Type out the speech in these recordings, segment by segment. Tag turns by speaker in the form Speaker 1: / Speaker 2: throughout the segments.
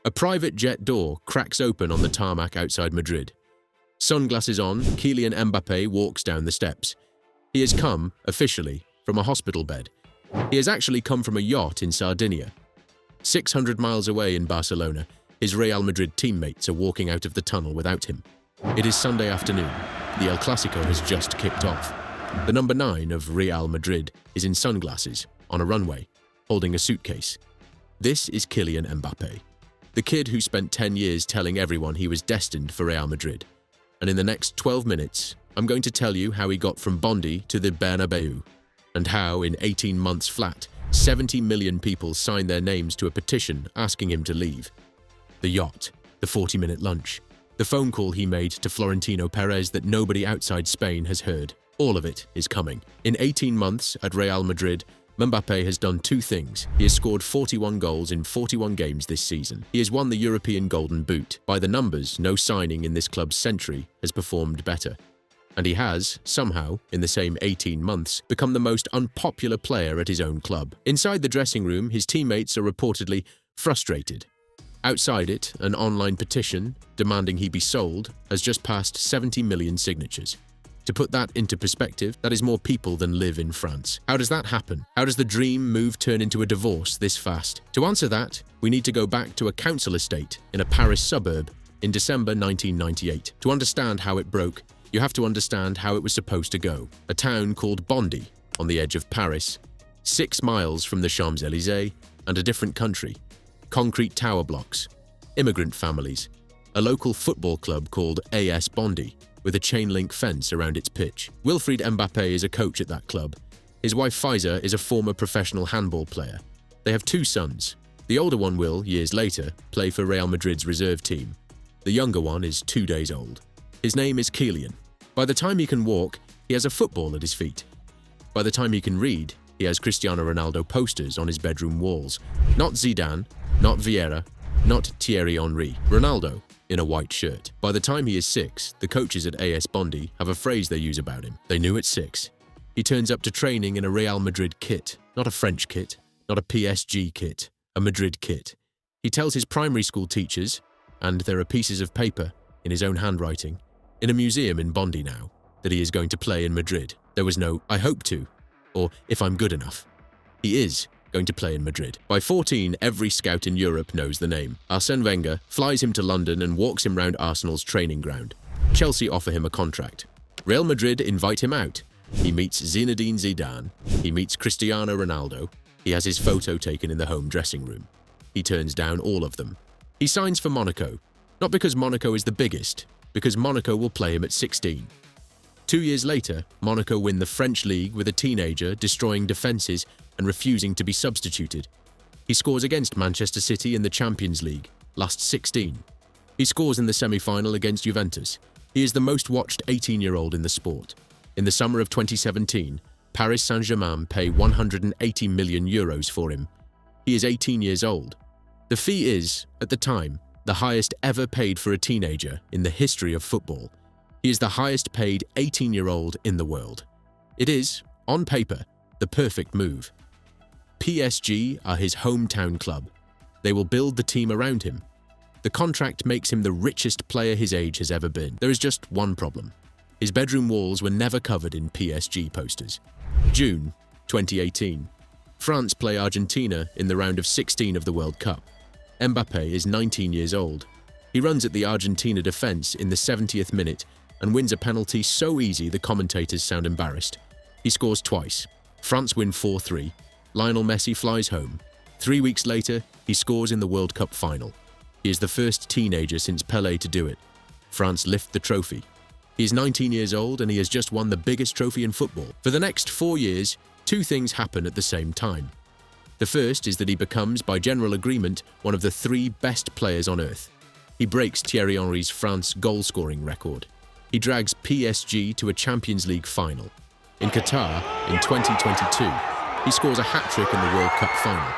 Speaker 1: A private jet door cracks open on the tarmac outside Madrid. Sunglasses on, Kylian Mbappé walks down the steps. He has come, officially, from a hospital bed. He has actually come from a yacht in Sardinia. 600 miles away in Barcelona, his Real Madrid teammates are walking out of the tunnel without him. It is Sunday afternoon. The El Clasico has just kicked off. The number 9 of Real Madrid is in sunglasses, on a runway, holding a suitcase. This is Kylian Mbappé, the kid who spent 10 years telling everyone he was destined for Real Madrid. And in the next 12 minutes, I'm going to tell you how he got from Bondy to the Bernabéu, and how, in 18 months flat, 70 million people signed their names to a petition asking him to leave. The yacht, the 40-minute lunch, the phone call he made to Florentino Pérez that nobody outside Spain has heard. All of it is coming. In 18 months at Real Madrid, Mbappé has done 2 things. He has scored 41 goals in 41 games this season. He has won the European Golden Boot. By the numbers, no signing in this club's century has performed better. And he has, somehow, in the same 18 months, become the most unpopular player at his own club. Inside the dressing room, his teammates are reportedly frustrated. Outside it, an online petition, demanding he be sold, has just passed 70 million signatures. To put that into perspective, that is more people than live in France. How does that happen? How does the dream move turn into a divorce this fast? To answer that, we need to go back to a council estate in a Paris suburb in December 1998. To understand how it broke, you have to understand how it was supposed to go. A town called Bondy, on the edge of Paris, 6 miles from the Champs-Élysées, and a different country. Concrete tower blocks, immigrant families, a local football club called AS Bondy, with a chain-link fence around its pitch. Wilfried Mbappé is a coach at that club. His wife Faiza is a former professional handball player. They have 2 sons. The older one will, years later, play for Real Madrid's reserve team. The younger one is 2 days old. His name is Kylian. By the time he can walk, he has a football at his feet. By the time he can read, he has Cristiano Ronaldo posters on his bedroom walls. Not Zidane, not Vieira, not Thierry Henry. Ronaldo, in a white shirt. By the time he is 6, the coaches at AS Bondy have a phrase they use about him. They knew at 6. He turns up to training in a Real Madrid kit, not a French kit, not a PSG kit, a Madrid kit. He tells his primary school teachers, and there are pieces of paper, in his own handwriting, in a museum in Bondy now, that he is going to play in Madrid. There was no, "I hope to," or "if I'm good enough." He is going to play in Madrid. By 14, every scout in Europe knows the name. Arsène Wenger flies him to London and walks him round Arsenal's training ground. Chelsea offer him a contract. Real Madrid invite him out. He meets Zinedine Zidane. He meets Cristiano Ronaldo. He has his photo taken in the home dressing room. He turns down all of them. He signs for Monaco, not because Monaco is the biggest, because Monaco will play him at 16. 2 years later, Monaco win the French league with a teenager destroying defences and refusing to be substituted. He scores against Manchester City in the Champions League, last 16. He scores in the semi-final against Juventus. He is the most watched 18-year-old in the sport. In the summer of 2017, Paris Saint-Germain pay 180 million euros for him. He is 18 years old. The fee is, at the time, the highest ever paid for a teenager in the history of football. He is the highest paid 18-year-old in the world. It is, on paper, the perfect move. PSG are his hometown club. They will build the team around him. The contract makes him the richest player his age has ever been. There is just one problem. His bedroom walls were never covered in PSG posters. June 2018. France play Argentina in the round of 16 of the World Cup. Mbappé is 19 years old. He runs at the Argentina defense in the 70th minute and wins a penalty so easy the commentators sound embarrassed. He scores twice. France win 4-3. Lionel Messi flies home. 3 weeks later, he scores in the World Cup final. He is the first teenager since Pelé to do it. France lift the trophy. He is 19 years old and he has just won the biggest trophy in football. For the next 4 years, 2 things happen at the same time. The first is that he becomes, by general agreement, one of the 3 best players on earth. He breaks Thierry Henry's France goal-scoring record. He drags PSG to a Champions League final. In Qatar, in 2022, he scores a hat-trick in the World Cup final,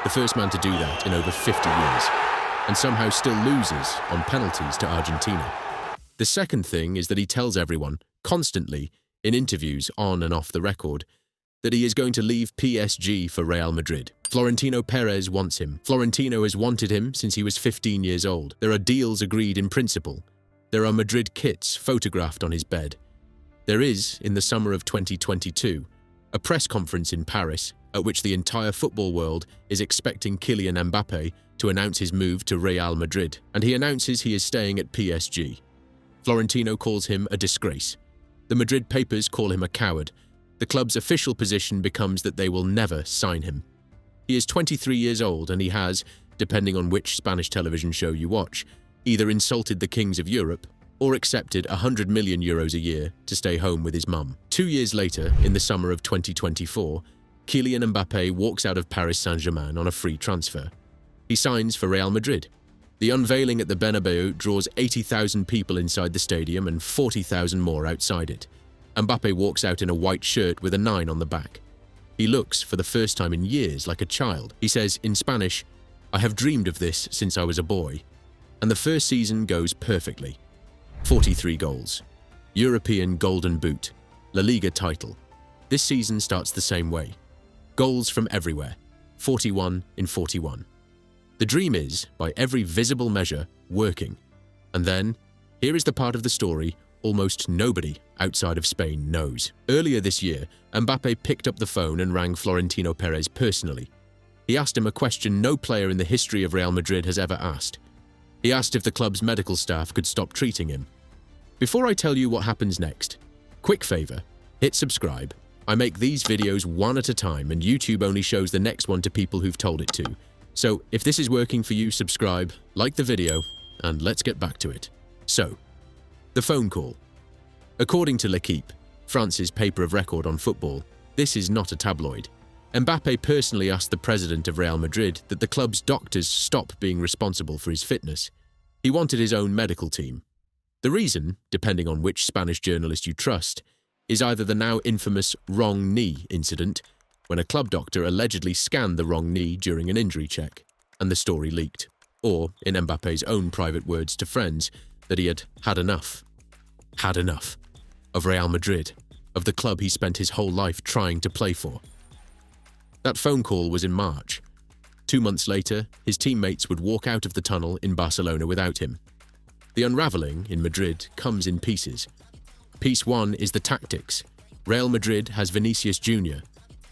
Speaker 1: the first man to do that in over 50 years, and somehow still loses on penalties to Argentina. The second thing is that he tells everyone, constantly, in interviews on and off the record, that he is going to leave PSG for Real Madrid. Florentino Pérez wants him. Florentino has wanted him since he was 15 years old. There are deals agreed in principle. There are Madrid kits photographed on his bed. There is, in the summer of 2022, a press conference in Paris at which the entire football world is expecting Kylian Mbappé to announce his move to Real Madrid, and he announces he is staying at PSG. Florentino calls him a disgrace. The Madrid papers call him a coward. The club's official position becomes that they will never sign him. He is 23 years old and he has, depending on which Spanish television show you watch, either insulted the kings of Europe or accepted €100 million a year to stay home with his mum. 2 years later, in the summer of 2024, Kylian Mbappé walks out of Paris Saint-Germain on a free transfer. He signs for Real Madrid. The unveiling at the Bernabéu draws 80,000 people inside the stadium and 40,000 more outside it. Mbappé walks out in a white shirt with a 9 on the back. He looks, for the first time in years, like a child. He says, in Spanish, "I have dreamed of this since I was a boy." And the first season goes perfectly. 43 goals. European Golden Boot. La Liga title. This season starts the same way. Goals from everywhere. 41 in 41. The dream is, by every visible measure, working. And then, here is the part of the story almost nobody outside of Spain knows. Earlier this year, Mbappé picked up the phone and rang Florentino Pérez personally. He asked him a question no player in the history of Real Madrid has ever asked. He asked if the club's medical staff could stop treating him. Before I tell you what happens next, quick favor, hit subscribe. I make these videos one at a time and YouTube only shows the next one to people who've told it to. So if this is working for you, subscribe, like the video, and let's get back to it. So, the phone call. According to L'Équipe, France's paper of record on football, this is not a tabloid. Mbappé personally asked the president of Real Madrid that the club's doctors stop being responsible for his fitness. He wanted his own medical team. The reason, depending on which Spanish journalist you trust, is either the now infamous wrong knee incident, when a club doctor allegedly scanned the wrong knee during an injury check, and the story leaked, or, in Mbappé's own private words to friends, that he had enough. Had enough. Of Real Madrid, of the club he spent his whole life trying to play for. That phone call was in March. 2 months later, his teammates would walk out of the tunnel in Barcelona without him. The unravelling in Madrid comes in pieces. Piece 1 is the tactics. Real Madrid has Vinicius Jr.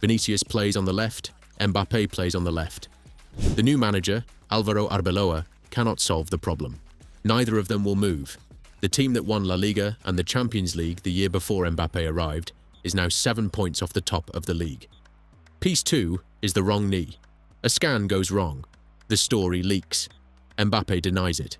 Speaker 1: Vinicius plays on the left, Mbappé plays on the left. The new manager, Álvaro Arbeloa, cannot solve the problem. Neither of them will move. The team that won La Liga and the Champions League the year before Mbappé arrived is now 7 points off the top of the league. Piece 2 is the wrong knee. A scan goes wrong. The story leaks. Mbappé denies it.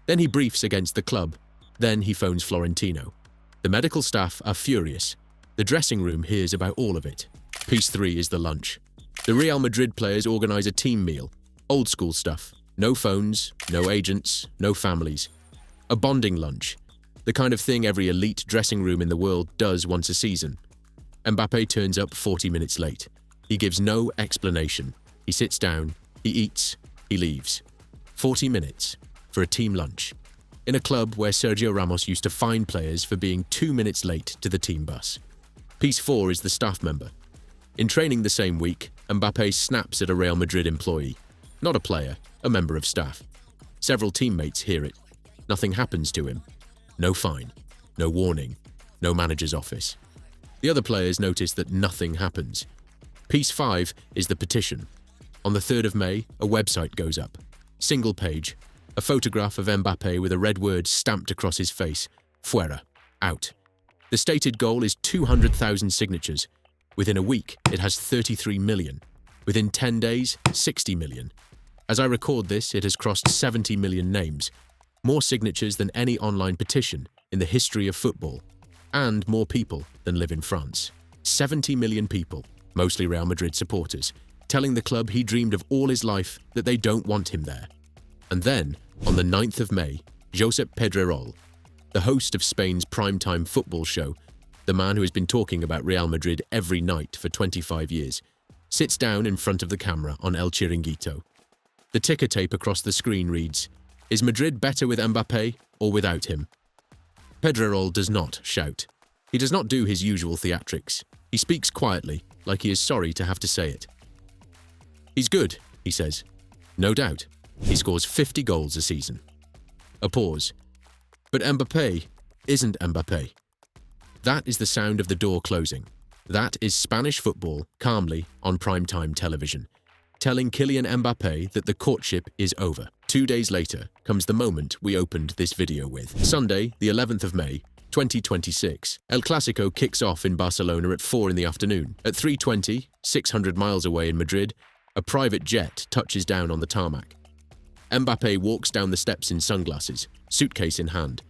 Speaker 1: Then he briefs against the club. Then he phones Florentino. The medical staff are furious. The dressing room hears about all of it. Piece 3 is the lunch. The Real Madrid players organise a team meal. Old school stuff. No phones, no agents, no families. A bonding lunch. The kind of thing every elite dressing room in the world does once a season. Mbappé turns up 40 minutes late. He gives no explanation. He sits down, he eats, he leaves. 40 minutes for a team lunch. In a club where Sergio Ramos used to fine players for being 2 minutes late to the team bus. Piece 4 is the staff member. In training the same week, Mbappé snaps at a Real Madrid employee. Not a player, a member of staff. Several teammates hear it. Nothing happens to him. No fine, no warning, no manager's office. The other players notice that nothing happens. Piece 5 is the petition. On the 3rd of May, a website goes up. Single page. A photograph of Mbappé with a red word stamped across his face. Fuera. Out. The stated goal is 200,000 signatures. Within a week, it has 33 million. Within 10 days, 60 million. As I record this, it has crossed 70 million names. More signatures than any online petition in the history of football. And more people than live in France. 70 million people, mostly Real Madrid supporters, telling the club he dreamed of all his life that they don't want him there. And then, on the 9th of May, Josep Pedrerol, the host of Spain's primetime football show, the man who has been talking about Real Madrid every night for 25 years, sits down in front of the camera on El Chiringuito. The ticker tape across the screen reads, "Is Madrid better with Mbappé or without him?" Pedrerol does not shout. He does not do his usual theatrics. He speaks quietly, like he is sorry to have to say it. "He's good," he says. "No doubt. He scores 50 goals a season." A pause. But Mbappé isn't Mbappé. That is the sound of the door closing. That is Spanish football calmly on primetime television, telling Kylian Mbappé that the courtship is over. 2 days later comes the moment we opened this video with. Sunday, the 11th of May, 2026. El Clasico kicks off in Barcelona at 4 in the afternoon. At 3:20, 600 miles away in Madrid, a private jet touches down on the tarmac. Mbappé walks down the steps in sunglasses, suitcase in hand.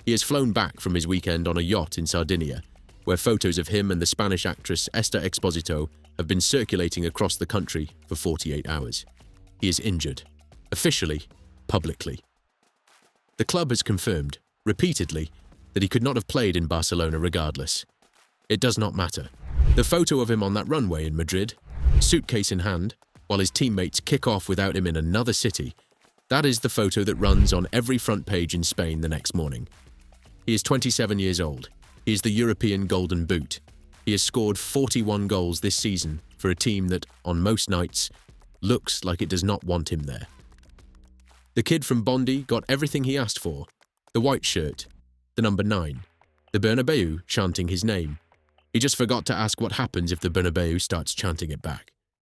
Speaker 1: He has flown back from his weekend on a yacht in Sardinia, where photos of him and the Spanish actress Esther Exposito have been circulating across the country for 48 hours. He is injured. Officially, publicly. The club has confirmed, repeatedly, that he could not have played in Barcelona regardless. It does not matter. The photo of him on that runway in Madrid, suitcase in hand, while his teammates kick off without him in another city, that is the photo that runs on every front page in Spain the next morning. He is 27 years old. He is the European Golden Boot. He has scored 41 goals this season for a team that, on most nights, looks like it does not want him there. The kid from Bondy got everything he asked for: the white shirt, the number 9, the Bernabéu chanting his name. He just forgot to ask what happens if the Bernabéu starts chanting it back.